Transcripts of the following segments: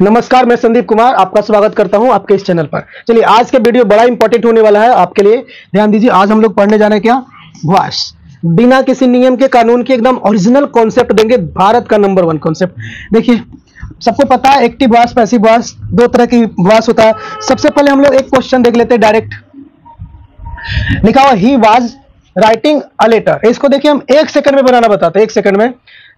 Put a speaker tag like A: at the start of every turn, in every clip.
A: नमस्कार, मैं संदीप कुमार आपका स्वागत करता हूं आपके इस चैनल पर। चलिए, आज के वीडियो बड़ा इंपॉर्टेंट होने वाला है आपके लिए। ध्यान दीजिए, आज हम लोग पढ़ने जा रहे हैं क्या, वॉइस। बिना किसी नियम के, कानून के एकदम ओरिजिनल कॉन्सेप्ट देंगे, भारत का नंबर 1 कॉन्सेप्ट। देखिए, सबको पता है एक्टिव वॉइस, पैसिव वॉइस, दो तरह की वॉइस होता है। सबसे पहले हम लोग एक क्वेश्चन देख लेते हैं डायरेक्ट। लिखा हुआ ही वाज राइटिंग अ लेटर। इसको देखिए, हम 1 सेकंड में बनाना बताते हैं। 1 सेकंड में,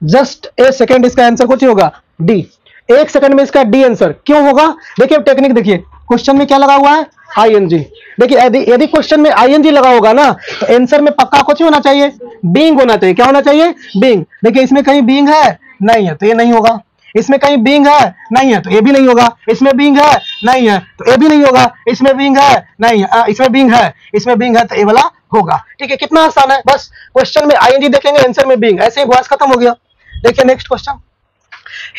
A: जस्ट 1 सेकंड। इसका आंसर कुछ ही होगा, डी। 1 सेकंड में इसका डी आंसर क्यों होगा? देखिए टेक्निक, देखिए क्वेश्चन में क्या लगा हुआ है, आईएनजी। देखिए यदि क्वेश्चन में आईएनजी लगा होगा ना, तो आंसर में पक्का कुछ होना चाहिए, बीइंग होना चाहिए। क्या होना चाहिए? बीइंग। देखिए इसमें कहीं बीइंग है नहीं है, तो ये नहीं होगा। इसमें कहीं बीइंग है नहीं है, तो ये भी नहीं होगा। इसमें बीइंग है नहीं है, तो ये भी नहीं होगा। इसमें बीइंग है नहीं है, इसमें बीइंग है, इसमें बीइंग है, तो ये वाला होगा। ठीक है, कितना आसान है। बस क्वेश्चन में आईएनजी देखेंगे, आंसर में बीइंग, ऐसे ही वॉइस खत्म हो गया। देखिए next question,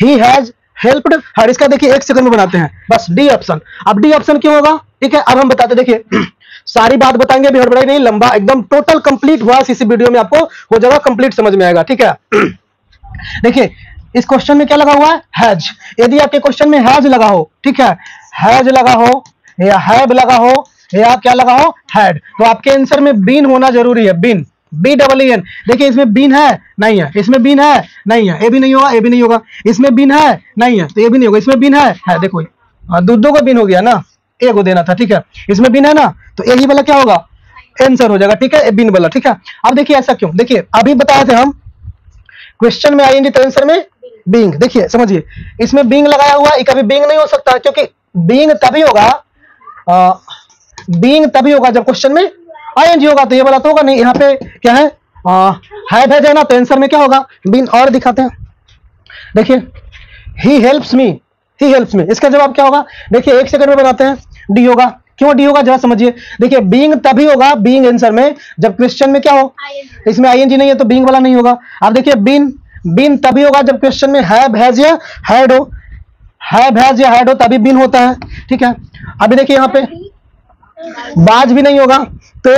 A: he has helped हर। इसका देखिए 1 सेकंड में बनाते हैं, बस डी ऑप्शन। अब डी ऑप्शन क्यों होगा? ठीक है, अब हम बताते, देखिए सारी बात बताएंगे, अभी हड़बड़ाई नहीं, लंबा एकदम टोटल कंप्लीट वॉइस इसी वीडियो में आपको हो जाएगा, कंप्लीट समझ में आएगा। ठीक है, देखिए इस क्वेश्चन में क्या लगा हुआ है, हैज। यदि आपके क्वेश्चन में हैज लगा हो, ठीक है, हैज लगा हो या हैव लगा हो या क्या लगा हो, हैड, तो आपके आंसर में बीन होना जरूरी है। Been, BEEN। देखिए इसमें बीन है नहीं है, इसमें बीन है नहीं है, ये भी नहीं होगा, ये भी नहीं होगा। इसमें बीन है नहीं है, तो ये भी नहीं होगा। इसमें बीन है देखो दो को बीन हो गया ना, एक को देना था। ठीक है, इसमें बीन है ना, तो यही वाला क्या होगा, आंसर हो जाएगा। ठीक है, बीन वाला। ठीक है, अब देखिए ऐसा क्यों, देखिए अभी बताए थे हम, क्वेश्चन में आईएनजी तो आंसर में बीइंग। देखिए समझिए, इसमें बीइंग लगाया हुआ है, कभी बीइंग नहीं हो सकता, क्योंकि बीइंग तभी होगा, बीइंग तभी होगा जब क्वेश्चन में आईएनजी होगा, तो ये वाला तो होगा नहीं। यहाँ पे क्या है, है ना, तो आंसर में क्या होगा, बीन। और दिखाते हैं, देखिए he helps me, he helps me, इसका जवाब क्या होगा? देखिए 1 सेकंड में बनाते हैं, डी होगा। क्यों डी होगा, जरा समझिए। देखिए बीइंग तभी होगा, बीइंग आंसर में, जब क्वेश्चन में क्या हो, इसमें आईएनजी नहीं है, तो बीइंग वाला नहीं होगा। अब देखिए बीन तभी होगा जब क्वेश्चन में हैव, हैज या हैड हो, हैव, हैज या हैड हो, तभी बीन होता है। ठीक है, अभी देखिए यहाँ पे बाज भी नहीं होगा, तो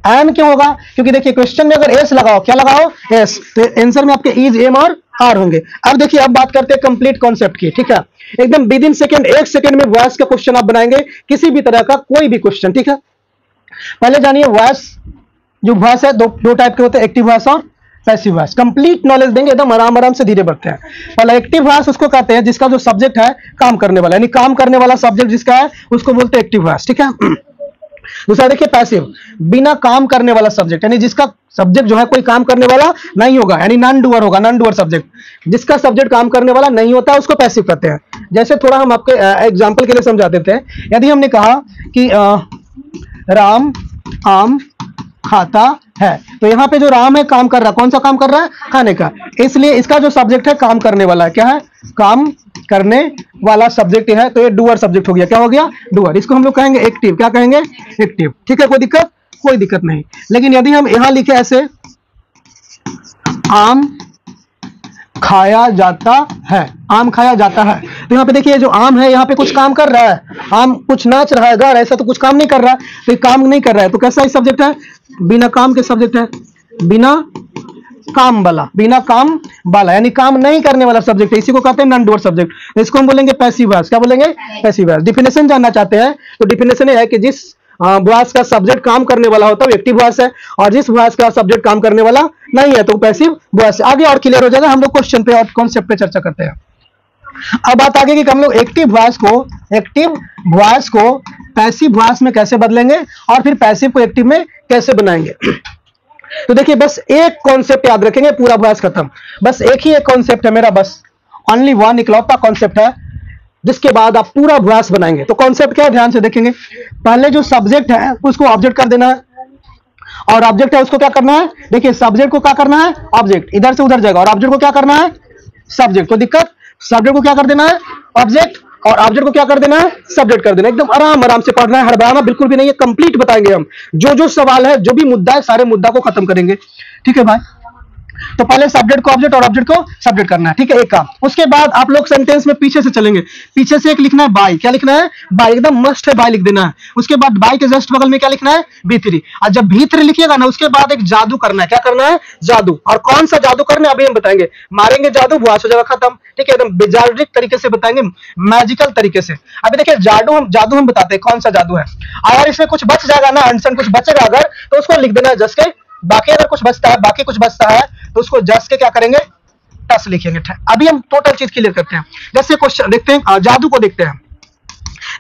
A: एन क्यों होगा? क्योंकि देखिए क्वेश्चन में अगर एस लगाओ, क्या लगाओ, एस, तो आंसर में आपके इज, एम और आर होंगे। अब देखिए, अब बात करते हैं कंप्लीट कॉन्सेप्ट की। ठीक है, एकदम विदिन सेकंड, 1 सेकंड में वॉइस का क्वेश्चन आप बनाएंगे, किसी भी तरह का कोई भी क्वेश्चन। ठीक है, पहले जानिए वॉइस, जो वॉइस है दो टाइप के होते हैं, एक्टिव वॉइस और पैसिव वॉइस। कंप्लीट नॉलेज देंगे, एकदम आराम से, धीरे बढ़ते हैं। पहले एक्टिव वॉइस उसको कहते हैं जिसका जो सब्जेक्ट है काम करने वाला, यानी काम करने वाला सब्जेक्ट जिसका है, उसको बोलते हैं एक्टिव वॉइस। ठीक है, दूसरा देखिए पैसिव, बिना काम करने वाला सब्जेक्ट, यानी जिसका सब्जेक्ट जो है कोई काम करने वाला नहीं होगा, यानी नॉन डूअर होगा, नॉन डूअर सब्जेक्ट। जिसका सब्जेक्ट काम करने वाला नहीं होता है उसको पैसिव कहते हैं। जैसे थोड़ा हम आपके एग्जांपल के लिए समझा देते हैं। यदि हमने कहा कि राम आम खाता है, तो यहाँ पे जो राम है काम कर रहा है, कौन सा काम कर रहा है, खाने का, इसलिए इसका जो सब्जेक्ट है काम करने वाला है। क्या है, काम करने वाला सब्जेक्ट है, तो ये डूअर सब्जेक्ट हो गया। क्या हो गया, डूअर। इसको हम लोग कहेंगे एक्टिव। क्या कहेंगे, एक्टिव। ठीक है, कोई दिक्कत, कोई दिक्कत नहीं। लेकिन यदि हम यहां लिखे ऐसे, आम खाया जाता है, आम खाया जाता है, तो यहाँ पे देखिए जो आम है यहाँ पे कुछ काम कर रहा है, आम कुछ नाच रहा है, गा रहा है, ऐसा तो कुछ काम नहीं कर रहा है, तो ये काम नहीं कर रहा है, तो कैसा सब्जेक्ट है, बिना काम के सब्जेक्ट है, बिना काम वाला, बिना काम वाला, यानी काम नहीं करने वाला सब्जेक्ट है, इसी को कहते हैं नॉन डूअर सब्जेक्ट। तो इसको हम बोलेंगे पैसिव वॉइस। क्या बोलेंगे, पैसिव वॉइस। डिफिनेशन जानना चाहते हैं, तो डिफिनेशन है कि जिस वॉइस का सब्जेक्ट काम करने वाला होता है वो एक्टिव वॉइस है, और जिस वॉइस का सब्जेक्ट काम करने वाला नहीं है तो पैसिव वॉइस है। आगे और क्लियर हो जाएगा, हम लोग क्वेश्चन पे और कॉन्सेप्ट पे चर्चा करते हैं। अब बात आगे कि हम लोग एक्टिव वॉइस को पैसिव वॉइस में कैसे बदलेंगे, और फिर पैसिव को एक्टिव में कैसे बनाएंगे। तो देखिए बस एक कॉन्सेप्ट याद रखेंगे, पूरा वॉइस खत्म। बस एक ही एक कॉन्सेप्ट है मेरा, बस ओनली वन, इकलौता कॉन्सेप्ट है, जिसके बाद आप पूरा वॉइस बनाएंगे। तो कॉन्सेप्ट क्या है, ध्यान से देखेंगे। पहले जो सब्जेक्ट है उसको ऑब्जेक्ट कर देना है, और ऑब्जेक्ट है उसको क्या करना है, देखिए सब्जेक्ट को क्या करना है, ऑब्जेक्ट, इधर से उधर जाएगा, और ऑब्जेक्ट को क्या करना है, सब्जेक्ट। तो दिक्कत, सब्जेक्ट को क्या कर देना है, ऑब्जेक्ट, और ऑब्जेक्ट को क्या कर देना है, सब्जेक्ट कर देना। एकदम आराम से पढ़ना है, हड़बड़ाना बिल्कुल भी नहीं है, कंप्लीट बताएंगे हम। जो जो सवाल है, जो भी मुद्दा है, सारे मुद्दा को खत्म करेंगे। ठीक है भाई, तो पहले सब्जेक्ट को ऑब्जेक्ट और ऑब्जेक्ट को सब्जेक्ट करना है, ठीक है, एक काम। उसके बाद आप लोग सेंटेंस में पीछे से चलेंगे, पीछे से एक लिखना है बाई। क्या लिखना है? बाई, एकदम मस्ट है, बाई लिख देना है। उसके बाद बाई के जस्ट बगल में क्या लिखना है? भी3। और जब भी3 लिखिएगा ना, उसके बाद एक जादू करना है। क्या करना है? जादू। और कौन सा जादू करना है अभी हम बताएंगे। मारेंगे जादू, बुआ हो जाएगा खत्म, ठीक है, एकदम बिजार्डिक तरीके से बताएंगे, मैजिकल तरीके से। अभी देखिए जादू हम बताते हैं कौन सा जादू है। अगर इसमें कुछ बच जाएगा ना, आंसर कुछ बचेगा अगर, तो उसको लिख देना है जस्ट के। बाकी अगर कुछ बचता है, बाकी कुछ बचता है, तो उसको जस्ट के क्या करेंगे? टस लिखेंगे। अभी हम टोटल चीज क्लियर करते हैं। जैसे क्वेश्चन देखते हैं, जादू को देखते हैं।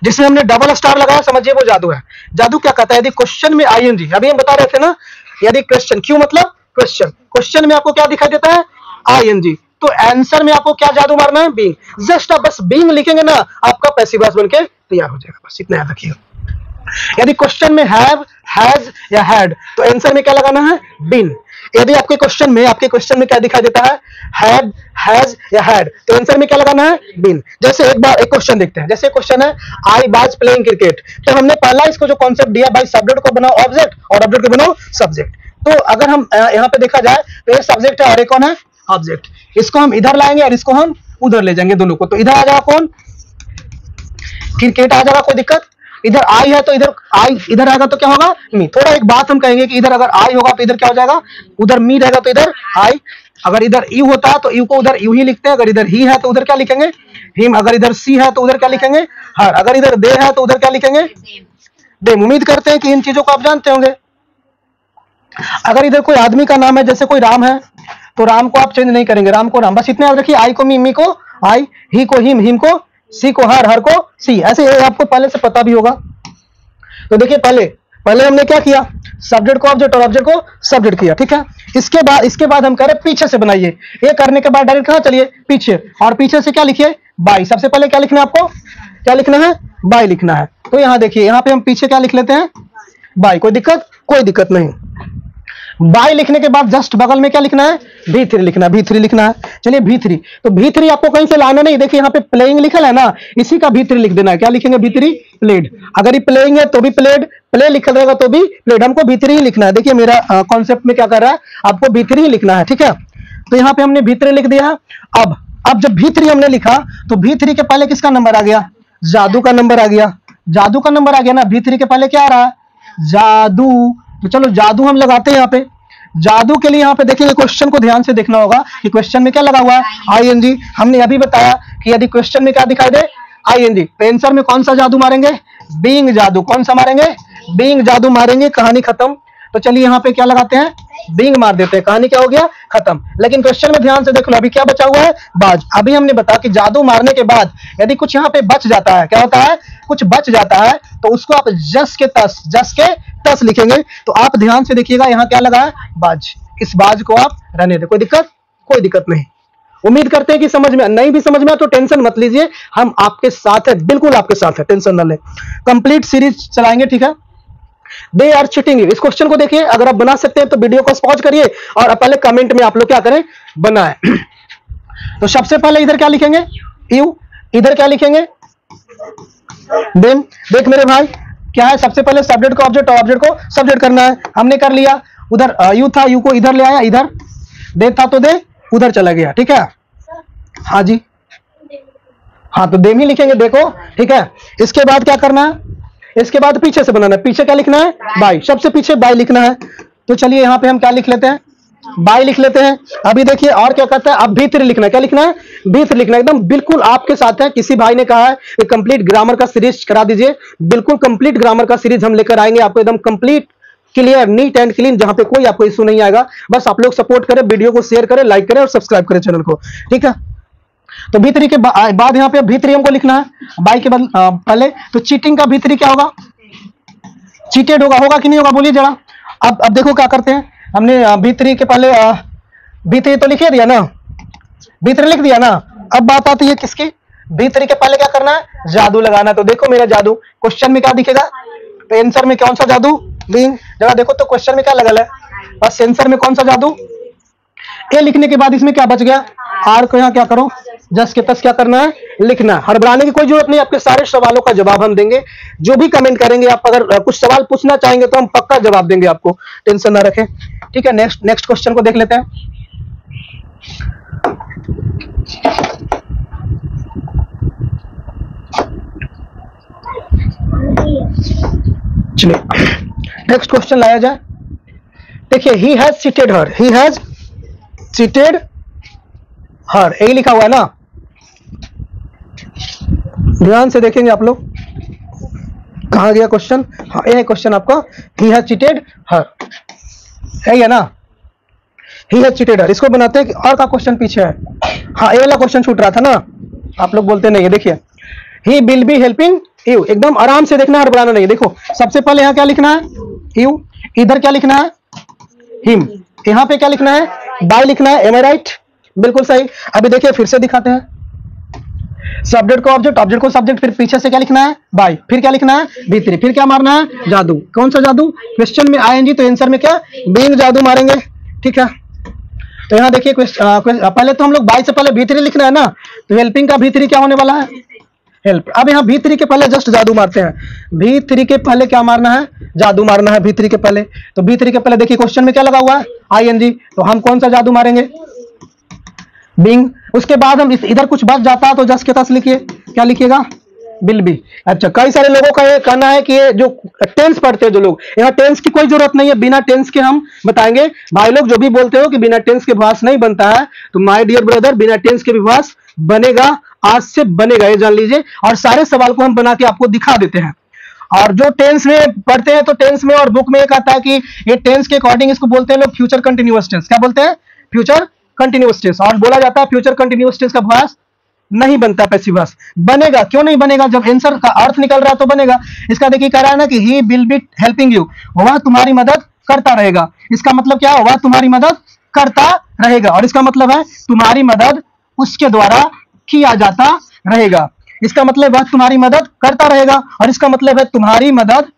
A: जिसमें हमने डबल स्टार लगाया, समझिए वो जादू है। जादू क्या कहता है? यदि क्वेश्चन में आईएनजी, अभी हम बता रहे थे ना, यदि क्वेश्चन, क्यों मतलब क्वेश्चन, क्वेश्चन में आपको क्या दिखाई देता है? आईएनजी। तो आंसर में आपको क्या जादू मारना है? बीइंग। जस्ट आप बस बीइंग लिखेंगे ना, आपका पैसिव वॉइस बनके तैयार हो जाएगा। बस इतना याद रखिएगा। यदि क्वेश्चन में हैव, हैज या हैड, तो आंसर में क्या लगाना है? बीन। यदि आपके क्वेश्चन में क्या दिखाई देता है? हैड, हैज या हैड, तो आंसर में क्या लगाना है? बीन। जैसे एक बार एक क्वेश्चन देखते हैं। जैसे क्वेश्चन है आई वाज प्लेइंग क्रिकेट, तो हमने पहला इसको जो कॉन्सेप्ट दिया, भाई सब्जेक्ट को बनाओ ऑब्जेक्ट और ऑब्जेक्ट को बनाओ सब्जेक्ट। तो अगर हम यहाँ पे देखा जाए तो ये सब्जेक्ट है और एक कौन है? ऑब्जेक्ट। इसको हम इधर लाएंगे और इसको हम उधर ले जाएंगे, दोनों को। तो इधर आ जाएगा कौन? क्रिकेट आ जाएगा, कोई दिक्कत? इधर आई है तो इधर आई, इधर आएगा तो क्या होगा? मी। थोड़ा एक बात हम कहेंगे कि इधर अगर आई होगा तो इधर क्या हो जाएगा? उधर मी रहेगा तो इधर आई। अगर इधर यू होता है तो यू को उधर यू ही लिखते हैं। अगर इधर ही है तो उधर क्या लिखेंगे? हिम। अगर इधर सी है तो उधर क्या लिखेंगे? हर। अगर इधर दे है तो उधर क्या लिखेंगे? देम। उम्मीद करते हैं कि इन चीजों को आप जानते होंगे। अगर इधर कोई आदमी का नाम है, जैसे कोई राम है, तो राम को आप चेंज नहीं करेंगे, राम को राम। बस इतना याद रखिए, आई को मी, मी को आई, ही को हिम, हिम को सी को हर, हर को सी। ऐसे आपको पहले से पता भी होगा। तो देखिए पहले हमने क्या किया? सब्जेक्ट को ऑब्जेक्ट और ऑब्जेक्ट को सब्जेक्ट किया, ठीक है। इसके बाद हम कह रहे पीछे से बनाइए। ये करने के बाद डायरेक्ट कहां चलिए? पीछे। और पीछे से क्या लिखिए? बाई। सबसे पहले क्या लिखना है आपको? क्या लिखना है? बाई लिखना है। तो यहां देखिए, यहां पे हम पीछे क्या लिख लेते हैं? बाई। कोई दिक्कत? कोई दिक्कत नहीं। बाई लिखने के बाद जस्ट बगल में क्या लिखना है? भी3 लिखना है, भी3 लिखना है। चलिए भी3। तो भी3 आपको कहीं से लाना नहीं। देखिए यहाँ पे प्लेइंग लिखा है ना, इसी का भी3 लिख देना है। क्या लिखेंगे? भी3 प्लेड। अगर ये प्लेइंग है तो भी प्लेड, प्ले लिखा रहेगा तो भी प्लेड। हमको भी3 ही लिखना है। देखिए मेरा कॉन्सेप्ट में क्या कर रहा है, आपको भी3 ही लिखना है, ठीक है। तो यहाँ पे हमने भी3 लिख दिया। अब जब भी3 हमने लिखा तो भी3 के पहले किसका नंबर आ गया? जादू का नंबर आ गया। जादू का नंबर आ गया ना, भी3 के पहले क्या आ रहा है? जादू। तो चलो जादू हम लगाते हैं यहाँ पे। जादू के लिए यहाँ पे देखिए, क्वेश्चन को ध्यान से देखना होगा कि क्वेश्चन में क्या लगा हुआ है? आईएनजी। हमने अभी बताया कि यदि क्वेश्चन में क्या दिखाई दे? आईएनजी, तो आंसर में कौन सा जादू मारेंगे? बीइंग जादू। कौन सा मारेंगे? बीइंग जादू मारेंगे। कहानी खत्म। तो चलिए यहाँ पे क्या लगाते हैं? बीइंग मार देते हैं। कहानी क्या हो गया? खत्म। लेकिन क्वेश्चन में ध्यान से देख लो, अभी क्या बचा हुआ है? बाज। अभी हमने बताया कि जादू मारने के बाद यदि कुछ यहाँ पे बच जाता है, क्या होता है? कुछ बच जाता है तो उसको आप जस के तस लिखेंगे। तो आप ध्यान से देखिएगा, यहाँ क्या लगा है? बाज। इस बाज को आप रहने दें। कोई दिक्कत? कोई दिक्कत नहीं। उम्मीद करते हैं कि समझ में, नहीं भी समझ में तो टेंशन मत लीजिए, हम आपके साथ है, बिल्कुल आपके साथ है, टेंशन न लें। कंप्लीट सीरीज चलाएंगे, ठीक है। They are cheating. इस क्वेश्चन को देखिए, अगर आप बना सकते हैं तो वीडियो को पॉज करिए और पहले कमेंट में आप लोग क्या करें? बनाएं। तो सबसे पहले इधर क्या लिखेंगे? यू। इधर क्या लिखेंगे? देम। देख मेरे भाई, क्या है? सबसे पहले सब्जेक्ट को ऑब्जेक्ट और ऑब्जेक्ट को सब्जेक्ट करना है। हमने कर लिया। उधर यू था, यू को इधर ले आया, इधर। दे था तो दे उधर चला गया, ठीक है। हाँ जी, हाँ, तो देम ही लिखेंगे, देखो, ठीक है। इसके बाद क्या करना है? इसके बाद पीछे से बनाना है। पीछे क्या लिखना है? बाई। सबसे पीछे बाई लिखना है। तो चलिए यहाँ पे हम क्या लिख लेते हैं? बाई लिख लेते हैं। अभी देखिए और क्या कहता है? अब भी3 लिखना है। क्या लिखना है? भी3 लिखना है। एकदम बिल्कुल आपके साथ है। किसी भाई ने कहा है कि कंप्लीट ग्रामर का सीरीज करा दीजिए, बिल्कुल कंप्लीट ग्रामर का सीरीज हम लेकर आएंगे आपको, एकदम complete, clear, neat and clean, जहां पे कोई आपको इशू नहीं आएगा। बस आप लोग सपोर्ट करें, वीडियो को शेयर करें, लाइक करें और सब्सक्राइब करें चैनल को, ठीक है। तो भी3 के बाद यहाँ पे भी3 हमको लिखना है। बाई के बाद पहले तो चीटिंग का भी3 क्या होगा? चीटेड होगा कि नहीं होगा? बोलिए जरा। अब देखो क्या करते हैं। हमने भी3 के पहले भी3 तो लिखे दिया ना, भी3 लिख दिया ना। अब बात आती है किसकी? भी3 के पहले क्या करना है? जादू लगाना। तो देखो मेरा जादू, क्वेश्चन में क्या दिखेगा? तो आंसर में कौन सा जादू? बीइंग। जरा देखो तो क्वेश्चन में क्या लगा है? बस आंसर में कौन सा जादू? ए लिखने के बाद इसमें क्या बच गया? आर को यहाँ क्या करो? जस के तस क्या करना है? लिखना। हड़बड़ाने की कोई जरूरत नहीं, आपके सारे सवालों का जवाब हम देंगे। जो भी कमेंट करेंगे, आप अगर कुछ सवाल पूछना चाहेंगे तो हम पक्का जवाब देंगे आपको, टेंशन ना रखें, ठीक है। नेक्स्ट क्वेश्चन को देख लेते हैं। चलिए नेक्स्ट क्वेश्चन लाया जाए। देखिए, he has seated her, he has seated her, यही लिखा हुआ है ना, ध्यान से देखेंगे आप लोग। कहां गया क्वेश्चन? हाँ, ये है क्वेश्चन आपका, ही हैज चीटेड हर, है ना, ही हैज चीटेड हर। इसको बनाते हैं कि और का क्वेश्चन पीछे है। हाँ, ये वाला क्वेश्चन छूट रहा था ना, आप लोग बोलते नहीं है। देखिए, he will be helping you, एकदम आराम से देखना है, हड़बड़ाना नहीं। देखो, सबसे पहले यहाँ क्या लिखना है? यू। इधर क्या लिखना है? हिम। यहाँ पे क्या लिखना है? बाय लिखना है। एम आई राइट? बिल्कुल सही। अभी देखिए फिर से दिखाते हैं। सब्जेक्ट को ऑब्जेक्ट, ऑब्जेक्ट को सब्जेक्ट, फिर पीछे से क्या लिखना है? बाय, फिर क्या लिखना है? भीतरी, फिर क्या मारना है? जादू। कौन सा जादू? क्वेश्चन में आएंगी तो आंसर में क्या? बीइंग जादू मारेंगे। ठीक है, तो यहाँ देखिए पहले तो हम लोग बाय से पहले भीतरी लिखना है ना, तो हेल्पिंग का भीतरी क्या होने वाला है? हेल्प। अब यहाँ भीतरी के पहले जस्ट जादू मारते हैं। भीतरी के पहले क्या मारना है? जादू मारना है भीतरी के पहले। तो भीतरी के पहले देखिए क्वेश्चन में क्या लगा हुआ है? आईएनजी। तो हम कौन सा जादू मारेंगे? बीइंग। उसके बाद हम इधर कुछ बच जाता है तो जस्ट के तस लिखिए। क्या लिखिएगा? Will be. अच्छा, कई सारे लोगों का ये कहना है कि ये जो टेंस पढ़ते हैं जो लोग, यहाँ टेंस की कोई जरूरत नहीं है, बिना टेंस के हम बताएंगे। भाई लोग जो भी बोलते हो कि बिना टेंस के विभास नहीं बनता है, तो माय डियर ब्रदर, बिना टेंस के विभास बनेगा, आज से बनेगा, ये जान लीजिए। और सारे सवाल को हम बना के आपको दिखा देते हैं। और जो टेंस में पढ़ते हैं तो टेंस में और बुक में एक आता है कि ये टेंस के अकॉर्डिंग इसको बोलते हैं लोग फ्यूचर कंटिन्यूअस टेंस। क्या बोलते हैं? Future continuous tense. और बोला जाता है फ्यूचर कंटिन्यूअस टेंस का विभास नहीं बनता, पैसिव वॉइस बनेगा। क्यों नहीं बनेगा? जब आंसर का अर्थ निकल रहा है तो बनेगा। इसका देखिए कह रहा है ना कि he will be helping you, वह तुम्हारी मदद करता रहेगा। इसका मतलब क्या है? वह तुम्हारी मदद करता रहेगा। और इसका मतलब है तुम्हारी मदद उसके द्वारा किया जाता रहेगा। इसका मतलब वह तुम्हारी मदद करता रहेगा, और इसका मतलब है तुम्हारी मदद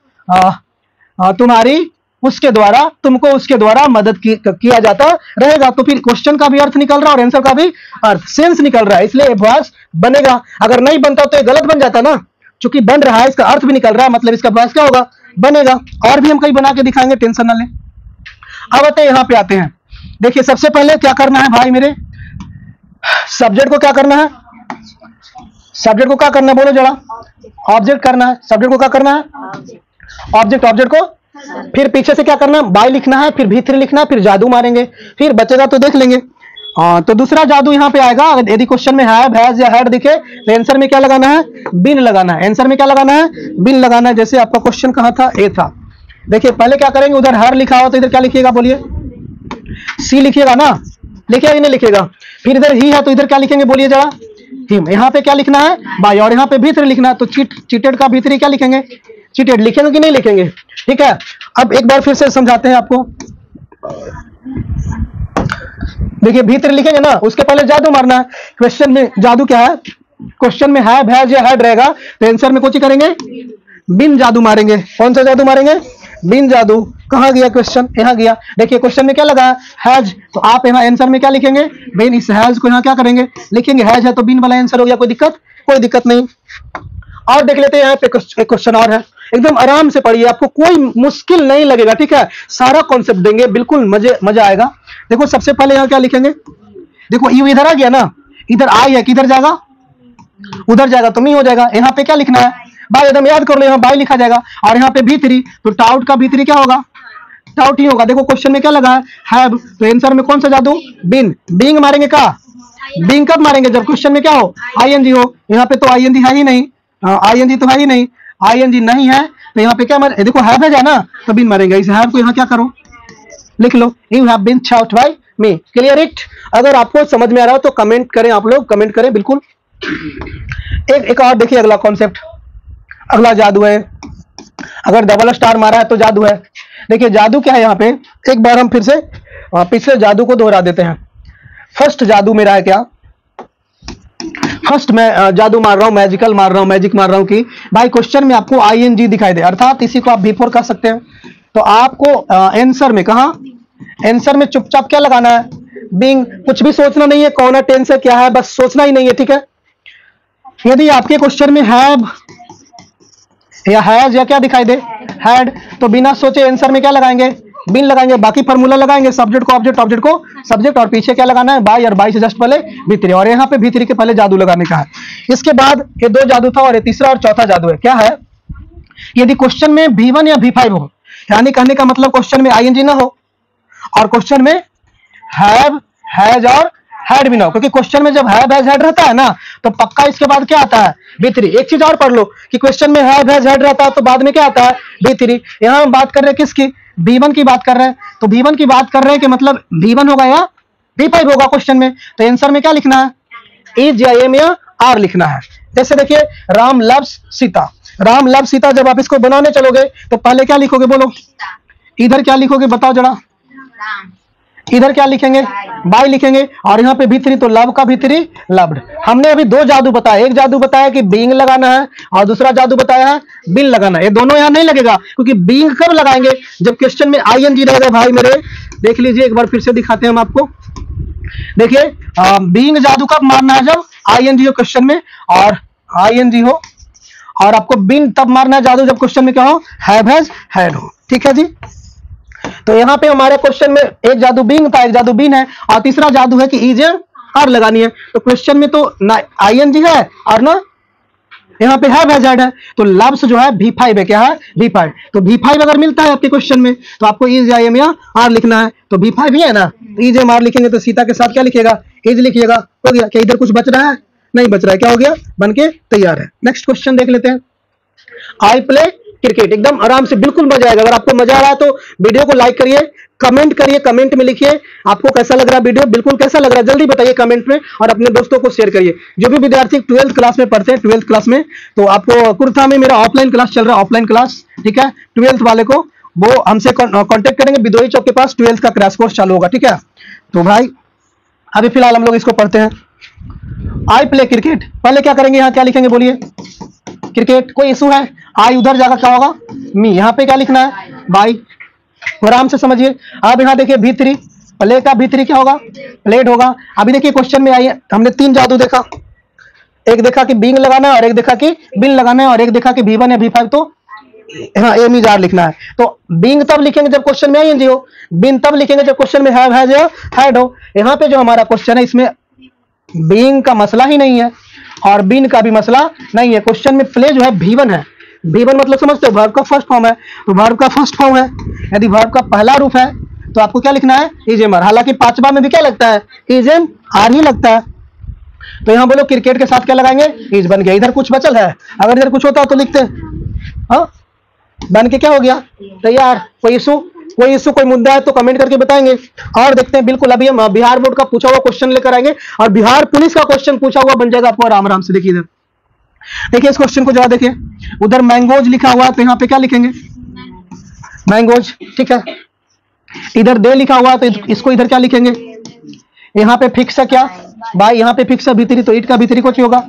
A: तुम्हारी उसके द्वारा, तुमको उसके द्वारा मदद किया जाता रहेगा। तो फिर क्वेश्चन का भी अर्थ निकल रहा है और आंसर का भी अर्थ, सेंस निकल रहा है, इसलिए विभास बनेगा। अगर नहीं बनता तो ये गलत बन जाता ना, चूंकि बन रहा है, इसका अर्थ भी निकल रहा है, मतलब इसका विभास क्या होगा? बनेगा। और भी हम कहीं बना के दिखाएंगे, टेंशन ना लें। अब आते हैं, यहाँ पे आते हैं। देखिए सबसे पहले क्या करना है भाई मेरे? सब्जेक्ट को क्या करना है? सब्जेक्ट को क्या करना है? बोलो जरा। ऑब्जेक्ट करना है। सब्जेक्ट को क्या करना है? ऑब्जेक्ट। ऑब्जेक्ट को फिर पीछे से क्या करना है? बाय लिखना है, फिर भीतरी लिखना है, फिर जादू मारेंगे, फिर बचेगा तो देख लेंगे। तो दूसरा जादू यहाँ पे आएगा। यदि क्वेश्चन में हैव, हैज या हैड दिखे तो आंसर में क्या लगाना है? बिन लगाना है। आंसर में क्या लगाना है? बिन लगाना है। जैसे आपका क्वेश्चन कहाँ था? ए था। देखिए पहले क्या करेंगे? उधर हर लिखा हो तो इधर क्या लिखिएगा? बोलिए। सी लिखिएगा ना? लिखिएगा कि नहीं लिखिएगा? फिर इधर ही है तो इधर क्या लिखेंगे? बोलिए जरा। हिम। यहाँ पे क्या लिखना है? बाय। और यहाँ पे भीतरी लिखना है, तो चीटेड का भीतरी क्या लिखेंगे? चीटेड। लिखेंगे कि नहीं लिखेंगे? ठीक है, अब एक बार फिर से समझाते हैं आपको। देखिए भीतर लिखेंगे ना, उसके पहले जादू मारना है। क्वेश्चन में जादू क्या है? क्वेश्चन में हैव, हैज या हैड रहेगा तो आंसर में कुछ करेंगे? बिन जादू मारेंगे। कौन सा जादू मारेंगे? बिन जादू। कहां गया क्वेश्चन? यहाँ गया। देखिए क्वेश्चन में क्या लगा? हैज। तो आप यहाँ आंसर में क्या लिखेंगे? बिन। इस हैज को यहाँ क्या करेंगे? लिखेंगे। हैज है तो बिन वाला आंसर हो गया। कोई दिक्कत? कोई दिक्कत नहीं। और देख लेते हैं, यहाँ पे एक क्वेश्चन और है, एकदम आराम से पढ़िए, आपको कोई मुश्किल नहीं लगेगा। ठीक है, सारा कॉन्सेप्ट देंगे, बिल्कुल मजा आएगा। देखो सबसे पहले यहाँ क्या लिखेंगे? देखो यू इधर आ गया ना, इधर आई है, किधर जाएगा? उधर जाएगा तो मी हो जाएगा। यहाँ पे क्या लिखना है? बाय। एकदम याद कर लो, यहाँ बाय लिखा जाएगा। और यहाँ पे भीतरी, तो टाउट का भीतरी क्या होगा? टाउट ही होगा। देखो क्वेश्चन में क्या लगा है? हैव। तो आंसर में कौन सा जादू? बिन। बीइंग मारेंगे का? बीइंग कब मारेंगे? जब क्वेश्चन में क्या हो? आईएनजी हो। यहाँ पे तो आईएनजी है ही नहीं, आईएनजी तो है ही नहीं, आईएनजी नहीं है, तो यहाँ पे क्या मारे? देखो हैव है ना, तो बिन मारेंगे। इस हैव को यहाँ क्या करो? लिख लो। You have been shout by me. Clear it? अगर आपको समझ में आ रहा हो तो कमेंट करें, आप लोग कमेंट करें बिल्कुल। एक और देखिए, अगला कॉन्सेप्ट, अगला जादू है। अगर डबल स्टार मारा है तो जादू है। देखिए जादू क्या है यहाँ पे, एक बार हम फिर से पिछले जादू को दोहरा देते हैं। फर्स्ट जादू मेरा है क्या? फर्स्ट मैं जादू मार रहा हूं, मैजिकल मार रहा हूं, मैजिक मार रहा हूं कि भाई क्वेश्चन में आपको आईएनजी दिखाई दे, अर्थात इसी को आप बिफोर कह सकते हैं। तो आपको आंसर में, कहा आंसर में चुपचाप क्या लगाना है? बीइंग। कुछ भी सोचना नहीं है, कौन है, टेंस है, क्या है, बस सोचना ही नहीं है। ठीक है, यदि आपके क्वेश्चन में हैव या हैज या क्या दिखाई दे? हैड, तो बिना सोचे आंसर में क्या लगाएंगे? बिन लगाएंगे, बाकी फॉर्मूला लगाएंगे, सब्जेक्ट को ऑब्जेक्ट, ऑब्जेक्ट को सब्जेक्ट, और पीछे क्या लगाना है, बाई, और बाई से जस्ट पहले V3, और यहाँ पे V3 के पहले जादू लगाने का है। इसके बाद ये 2 जादू था और ये तीसरा और चौथा जादू है। क्या है? यदि क्वेश्चन में V1 या V5 हो, यानी कहने का मतलब क्वेश्चन में ING ना हो और क्वेश्चन में हैव, हैज और हैड भी ना हो, क्योंकि क्वेश्चन में जब हैव, हैज, हैड रहता है ना तो पक्का इसके बाद क्या आता है, V3। एक चीज और पढ़ लो कि क्वेश्चन में हैव, हैज, हैड रहता है तो बाद में क्या आता है, V3। यहां हम बात कर रहे हैं किसकी, V1 की बात कर रहे हैं, तो V1 की बात कर रहे हैं कि मतलब V1 होगा या V5 होगा क्वेश्चन में। तो आंसर में क्या लिखना है, इज या एम या आर लिखना है। जैसे देखिए राम लव्स सीता, राम लव सीता, जब आप इसको बनाने चलोगे तो पहले क्या लिखोगे, बोलो इधर क्या लिखोगे, बताओ जरा, इधर क्या लिखेंगे, बाय लिखेंगे, और यहाँ पे V3 तो लव का V3 लव्ड। हमने अभी 2 जादू बताया, एक जादू बताया कि बीइंग लगाना है और दूसरा जादू बताया है बिन लगाना है। ये दोनों यहाँ नहीं लगेगा, क्योंकि बीइंग कब लगाएंगे, जब क्वेश्चन में ING रहेगा। भाई मेरे देख लीजिए, एक बार फिर से दिखाते हैं हम आपको। देखिए बीइंग जादू कब मारना है, जब ING हो क्वेश्चन में और ING हो, और आपको बिन तब मारना है जादू जब क्वेश्चन में क्या हो, हैव, हैज, हैड हो। ठीक है जी। तो यहाँ पे हमारे क्वेश्चन में एक जादू बीइंग था, एक जादू बिन है, और तीसरा जादू है कि इज आर लगानी है। तो क्वेश्चन में तो ना ING है और ना यहाँ पे हैव, हैज, हैड है, तो लव्स जो है V5 है। क्या है, V5। तो V5 अगर मिलता है आपके क्वेश्चन में तो आपको इज या एम या आर लिखना है। तो V5 ही है ना, इज एम आर लिखेंगे तो सीता के साथ क्या लिखिएगा, इज लिखिएगा। हो गया क्या, इधर कुछ बच रहा है, नहीं बच रहा है, क्या हो गया, बनके तैयार है। नेक्स्ट क्वेश्चन देख लेते हैं। आई प्ले क्रिकेट, एकदम आराम से, बिल्कुल मजा आएगा। अगर आपको मजा आ रहा है तो वीडियो को लाइक करिए, कमेंट करिए, कमेंट में लिखिए आपको कैसा लग रहा है वीडियो, बिल्कुल कैसा लग रहा है जल्दी बताइए कमेंट में, और अपने दोस्तों को शेयर करिए। जो भी विद्यार्थी 12th क्लास में पढ़ते हैं, 12th क्लास में, तो आपको कुर्था में मेरा ऑफलाइन क्लास चल रहा है, ऑफलाइन क्लास, ठीक है। 12th वाले को वो हमसे कॉन्टेक्ट करेंगे, बिदोई चौक के पास 12th का क्रैश कोर्स चालू होगा, ठीक है। तो भाई अभी फिलहाल हम लोग इसको पढ़ते हैं। आई प्ले क्रिकेट, पहले क्या करेंगे, यहाँ क्या लिखेंगे बोलिए, क्रिकेट। कोई इशू है, आई उधर जाकर क्या होगा, मी, यहाँ पे क्या लिखना है, बाई। आराम से समझिए। अब यहाँ देखिए V3, प्ले का V3 क्या होगा, प्लेड होगा। अभी देखिए क्वेश्चन में आइए, हमने 3 जादू देखा, एक देखा कि बीइंग लगाना है, और एक देखा कि बिन लगाना है, और एक देखा कि V1 या V5 तो हाँ एम इज आर लिखना है। तो बीइंग तब लिखेंगे जब क्वेश्चन में ING हो, बिन तब लिखेंगे जब क्वेश्चन में हैव, हैज या हैड हो। यहाँ पे जो हमारा क्वेश्चन है इसमें बीइंग का मसला ही नहीं है और बिन का भी मसला नहीं है। क्वेश्चन में प्ले जो है V1 है, V1 मतलब समझते हो, वर्ब का फर्स्ट फॉर्म है, तो वर्ब का फर्स्ट फॉर्म है। यदि वर्ब का पहला रूप है तो आपको क्या लिखना है, इज एम आर। हालांकि 5वां में भी क्या लगता है, इज एम आर ही लगता है। तो यहाँ बोलो क्रिकेट के साथ क्या लगाएंगे, इज, बन गया। इधर कुछ बचल है, अगर इधर कुछ होता तो लिखते, हाँ बन के क्या हो गया, तैयार। कोई इशू कोई मुद्दा है तो कमेंट करके बताएंगे। और देखते हैं, बिल्कुल अभी हम बिहार बोर्ड का पूछा हुआ क्वेश्चन लेकर आएंगे, और बिहार पुलिस का क्वेश्चन पूछा हुआ बन जाएगा आपको आराम आराम से। देखिए इधर, देखिए इस क्वेश्चन को जरा देखिए, उधर मैंगोज लिखा हुआ है तो यहाँ पे क्या लिखेंगे, मैंगोज, ठीक है। इधर दे लिखा हुआ है तो इसको इधर क्या लिखेंगे, यहाँ पे फिक्स है क्या, भाई यहाँ पे फिक्स है V3, तो इट का V3 कुछ होगा,